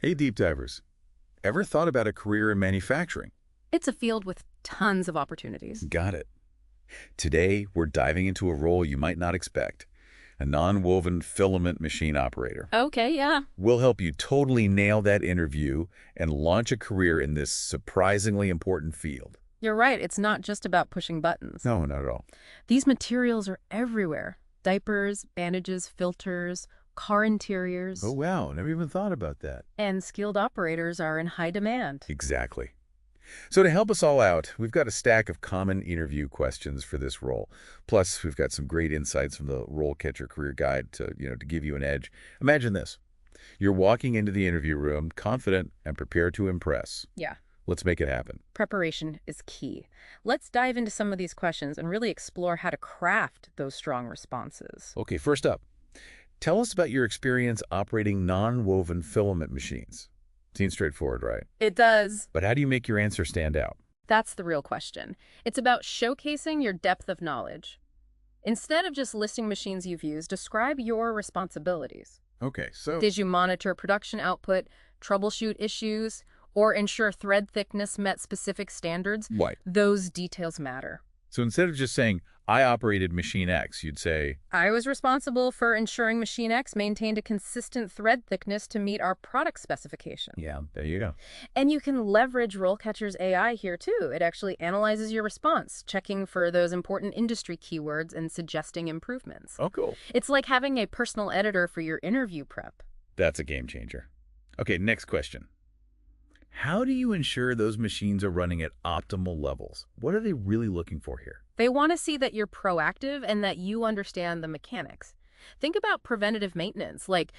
Hey, deep divers. Ever thought about a career in manufacturing? It's a field with tons of opportunities. Got it. Today, we're diving into a role you might not expect, a nonwoven filament machine operator. Okay, yeah. We'll help you totally nail that interview and launch a career in this surprisingly important field. You're right. It's not just about pushing buttons. No, not at all. These materials are everywhere. Diapers, bandages, filters, car interiors. Oh, wow. Never even thought about that. And skilled operators are in high demand. Exactly. So to help us all out, we've got a stack of common interview questions for this role. Plus, we've got some great insights from the RoleCatcher Career Guide to give you an edge. Imagine this. You're walking into the interview room, confident and prepared to impress. Yeah. Let's make it happen. Preparation is key. Let's dive into some of these questions and really explore how to craft those strong responses. Okay, first up, tell us about your experience operating non-woven filament machines. Seems straightforward, right? It does. But how do you make your answer stand out? That's the real question. It's about showcasing your depth of knowledge. Instead of just listing machines you've used, describe your responsibilities. Okay, so... Did you monitor production output, troubleshoot issues, or ensure thread thickness met specific standards? Right. Those details matter. So instead of just saying, I operated machine X, you'd say... I was responsible for ensuring machine X maintained a consistent thread thickness to meet our product specification. Yeah, there you go. And you can leverage RoleCatcher's AI here too. It actually analyzes your response, checking for those important industry keywords and suggesting improvements. Oh, cool. It's like having a personal editor for your interview prep. That's a game changer. Okay, next question. How do you ensure those machines are running at optimal levels? What are they really looking for here? They want to see that you're proactive and that you understand the mechanics. Think about preventative maintenance, like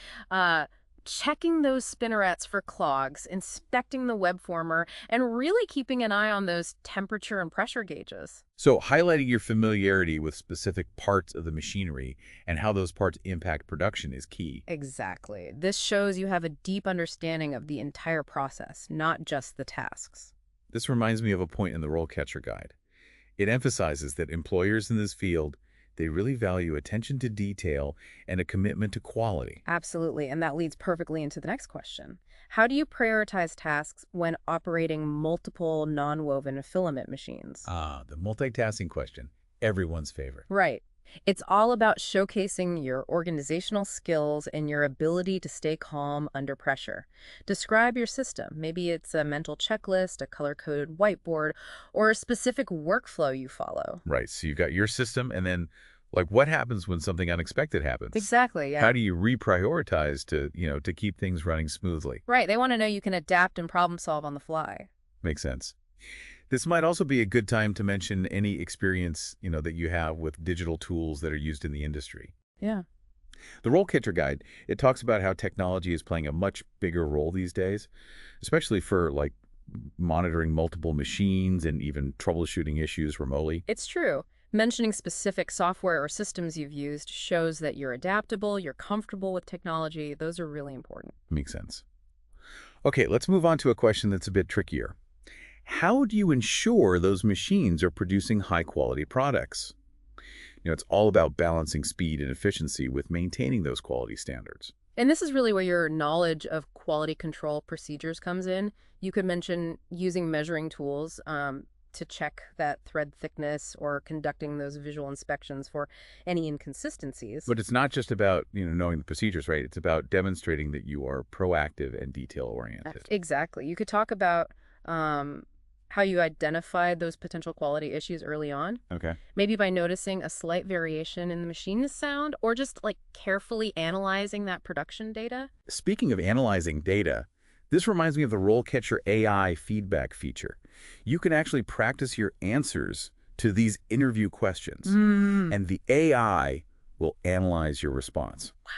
checking those spinnerets for clogs, inspecting the web former, and really keeping an eye on those temperature and pressure gauges. So highlighting your familiarity with specific parts of the machinery and how those parts impact production is key. Exactly. This shows you have a deep understanding of the entire process, not just the tasks. This reminds me of a point in the RoleCatcher Guide. It emphasizes that employers in this field, they really value attention to detail and a commitment to quality. Absolutely, and that leads perfectly into the next question. How do you prioritize tasks when operating multiple non-woven filament machines? Ah, the multitasking question, everyone's favorite. Right. It's all about showcasing your organizational skills and your ability to stay calm under pressure. Describe your system. Maybe it's a mental checklist, a color-coded whiteboard, or a specific workflow you follow. Right, so you've got your system, and then, like, what happens when something unexpected happens? Exactly, yeah. How do you reprioritize to keep things running smoothly? Right, they want to know you can adapt and problem solve on the fly. Makes sense. This might also be a good time to mention any experience, that you have with digital tools that are used in the industry. Yeah. The RoleCatcher Guide, it talks about how technology is playing a much bigger role these days, especially for, like, monitoring multiple machines and even troubleshooting issues remotely. It's true. Mentioning specific software or systems you've used shows that you're adaptable, you're comfortable with technology. Those are really important. Makes sense. Okay, let's move on to a question that's a bit trickier. How do you ensure those machines are producing high-quality products? It's all about balancing speed and efficiency with maintaining those quality standards. And this is really where your knowledge of quality control procedures comes in. You could mention using measuring tools to check that thread thickness or conducting those visual inspections for any inconsistencies. But it's not just about, knowing the procedures, right? It's about demonstrating that you are proactive and detail-oriented. Exactly. You could talk about how you identified those potential quality issues early on. Okay. Maybe by noticing a slight variation in the machine's sound or just like carefully analyzing that production data. Speaking of analyzing data, this reminds me of the RoleCatcher AI feedback feature. You can actually practice your answers to these interview questions, and the AI will analyze your response. Wow.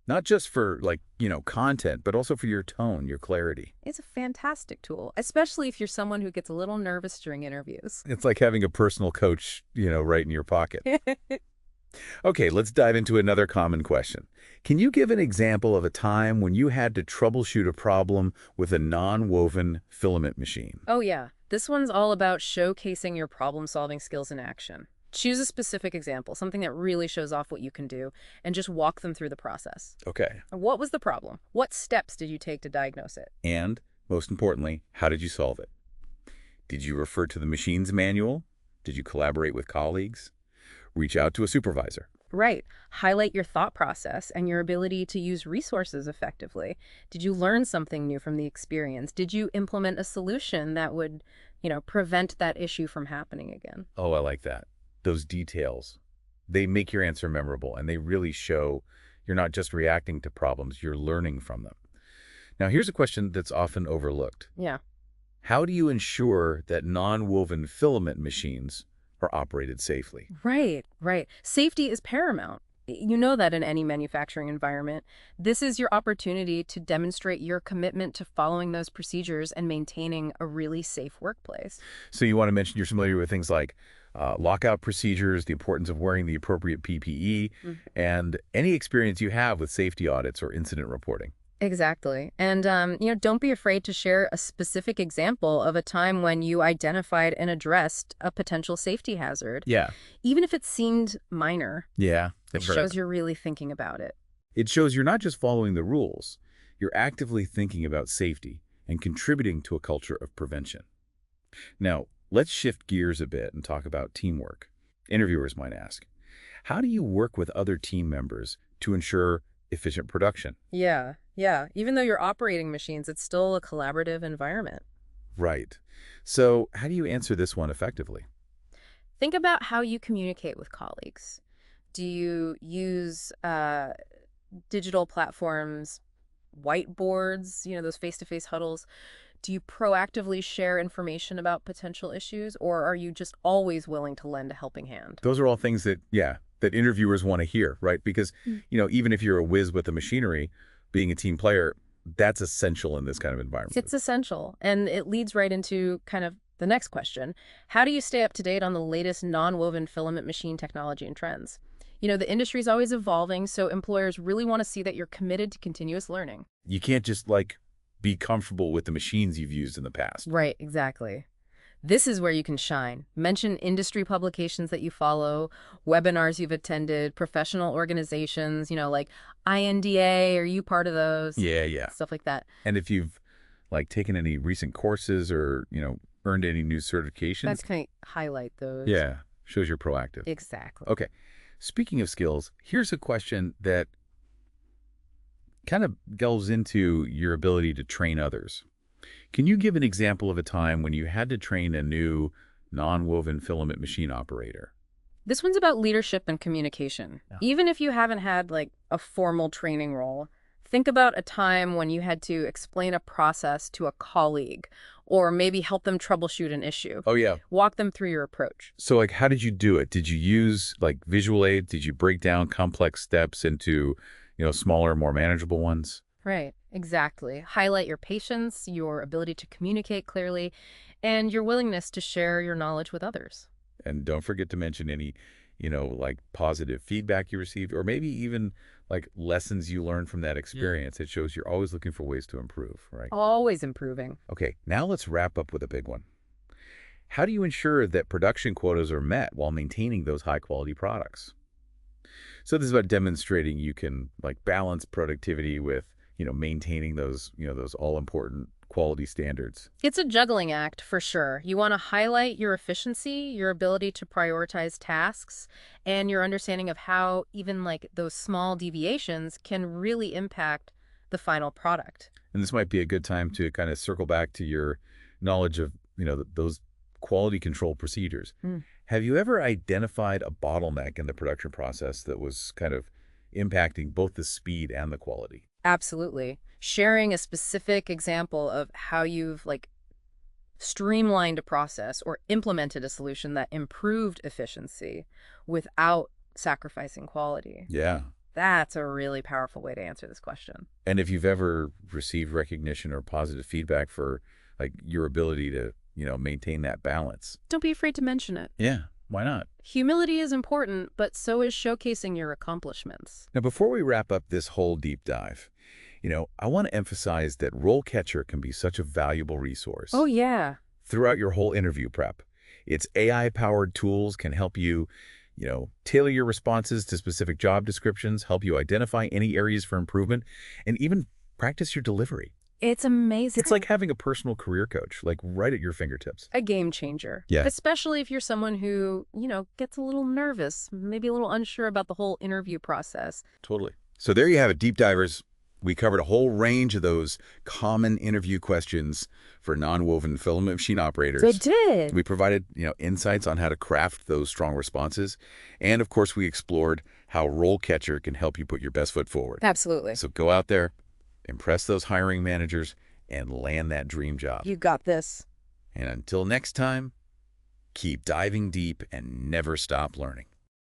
Not just for, content, but also for your tone, your clarity. It's a fantastic tool, especially if you're someone who gets a little nervous during interviews. It's like having a personal coach, right in your pocket. Okay, let's dive into another common question. Can you give an example of a time when you had to troubleshoot a problem with a non-woven filament machine? Oh, yeah. This one's all about showcasing your problem-solving skills in action. Choose a specific example, something that really shows off what you can do, and just walk them through the process. Okay. What was the problem? What steps did you take to diagnose it? And, most importantly, how did you solve it? Did you refer to the machine's manual? Did you collaborate with colleagues? Reach out to a supervisor? Right. Highlight your thought process and your ability to use resources effectively. Did you learn something new from the experience? Did you implement a solution that would, prevent that issue from happening again? Oh, I like that. Those details, they make your answer memorable, and they really show you're not just reacting to problems, you're learning from them. Now, here's a question that's often overlooked. Yeah. How do you ensure that non-woven filament machines are operated safely? Right, right. Safety is paramount. You know that in any manufacturing environment. This is your opportunity to demonstrate your commitment to following those procedures and maintaining a really safe workplace. So you want to mention you're familiar with things like lockout procedures, the importance of wearing the appropriate PPE, and any experience you have with safety audits or incident reporting. Exactly. And, don't be afraid to share a specific example of a time when you identified and addressed a potential safety hazard. Yeah. Even if it seemed minor, Yeah. it shows you're really thinking about it. It shows you're not just following the rules, you're actively thinking about safety and contributing to a culture of prevention. Now, let's shift gears a bit and talk about teamwork. Interviewers might ask, how do you work with other team members to ensure efficient production? Yeah, yeah. Even though you're operating machines, it's still a collaborative environment. Right. So how do you answer this one effectively? Think about how you communicate with colleagues. Do you use digital platforms, whiteboards, those face-to-face huddles? Do you proactively share information about potential issues, or are you just always willing to lend a helping hand? Those are all things that, that interviewers want to hear, right? Because, even if you're a whiz with the machinery, being a team player, that's essential in this kind of environment. It's essential, and it leads right into kind of the next question. How do you stay up to date on the latest non-woven filament machine technology and trends? The industry is always evolving, so employers really want to see that you're committed to continuous learning. You can't just, be comfortable with the machines you've used in the past. Right, exactly. This is where you can shine. Mention industry publications that you follow, webinars you've attended, professional organizations, like INDA, are you part of those? Yeah. Stuff like that. And if you've, taken any recent courses or, earned any new certifications. That's kind of highlight those. Yeah, shows you're proactive. Exactly. Okay. Speaking of skills, here's a question that kind of delves into your ability to train others. Can you give an example of a time when you had to train a new non-woven filament machine operator? This one's about leadership and communication. Yeah. Even if you haven't had a formal training role, think about a time when you had to explain a process to a colleague or maybe help them troubleshoot an issue. Oh, yeah. Walk them through your approach. So, how did you do it? Did you use, visual aids? Did you break down complex steps into, smaller, more manageable ones? Right, exactly. Highlight your patience, your ability to communicate clearly, and your willingness to share your knowledge with others. And don't forget to mention any, positive feedback you received, or maybe even lessons you learned from that experience. It shows you're always looking for ways to improve, right? Always improving. Okay, now let's wrap up with a big one. How do you ensure that production quotas are met while maintaining those high-quality products? So this is about demonstrating you can balance productivity with, maintaining those, those all-important quality standards. It's a juggling act for sure. You want to highlight your efficiency, your ability to prioritize tasks, and your understanding of how even those small deviations can really impact the final product. And this might be a good time to kind of circle back to your knowledge of, those quality control procedures. Have you ever identified a bottleneck in the production process that was kind of impacting both the speed and the quality? Absolutely. Sharing a specific example of how you've streamlined a process or implemented a solution that improved efficiency without sacrificing quality. Yeah. That's a really powerful way to answer this question. And if you've ever received recognition or positive feedback for your ability to, maintain that balance. Don't be afraid to mention it. Yeah, why not? Humility is important, but so is showcasing your accomplishments. Now, before we wrap up this whole deep dive, I want to emphasize that RoleCatcher can be such a valuable resource. Oh, yeah. Throughout your whole interview prep. Its AI-powered tools can help you, tailor your responses to specific job descriptions, help you identify any areas for improvement, and even practice your delivery. It's amazing. It's like having a personal career coach, like right at your fingertips. A game changer. Yeah. Especially if you're someone who, gets a little nervous, maybe a little unsure about the whole interview process. Totally. So there you have it, deep divers. We covered a whole range of those common interview questions for nonwoven filament machine operators. They did. We provided, insights on how to craft those strong responses. And of course, we explored how RoleCatcher can help you put your best foot forward. Absolutely. So go out there, impress those hiring managers, and land that dream job. You got this. And until next time, keep diving deep and never stop learning.